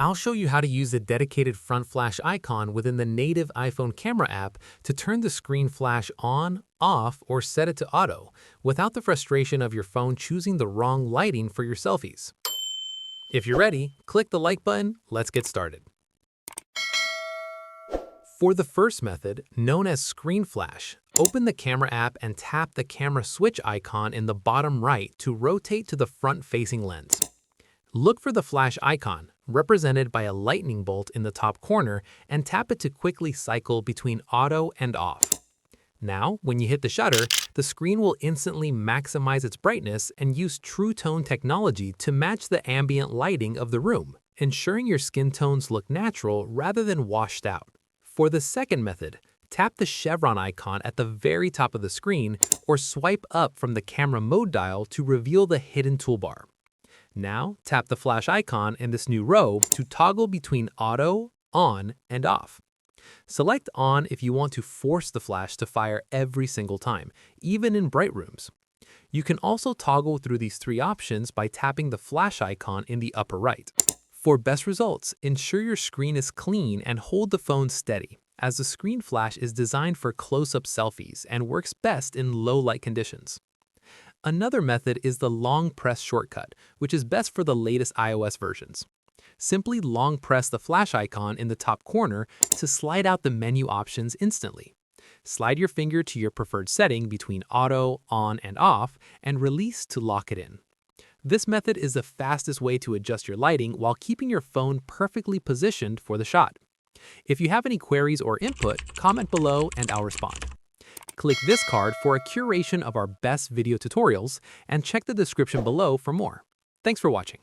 I'll show you how to use the dedicated front flash icon within the native iPhone camera app to turn the screen flash on, off, or set it to auto, without the frustration of your phone choosing the wrong lighting for your selfies. If you're ready, click the like button. Let's get started. For the first method, known as screen flash, open the camera app and tap the camera switch icon in the bottom right to rotate to the front-facing lens. Look for the flash icon, represented by a lightning bolt in the top corner, and tap it to quickly cycle between auto and off. Now, when you hit the shutter, the screen will instantly maximize its brightness and use True Tone technology to match the ambient lighting of the room, ensuring your skin tones look natural rather than washed out. For the second method, tap the chevron icon at the very top of the screen or swipe up from the camera mode dial to reveal the hidden toolbar. Now, tap the flash icon in this new row to toggle between auto, on, and off. Select on if you want to force the flash to fire every single time, even in bright rooms. You can also toggle through these three options by tapping the flash icon in the upper right. For best results, ensure your screen is clean and hold the phone steady, as the screen flash is designed for close-up selfies and works best in low-light conditions. Another method is the long press shortcut, which is best for the latest iOS versions. Simply long press the flash icon in the top corner to slide out the menu options instantly. Slide your finger to your preferred setting between auto, on, and off, and release to lock it in. This method is the fastest way to adjust your lighting while keeping your phone perfectly positioned for the shot. If you have any queries or input, comment below and I'll respond. Click this card for a curation of our best video tutorials and check the description below for more. Thanks for watching.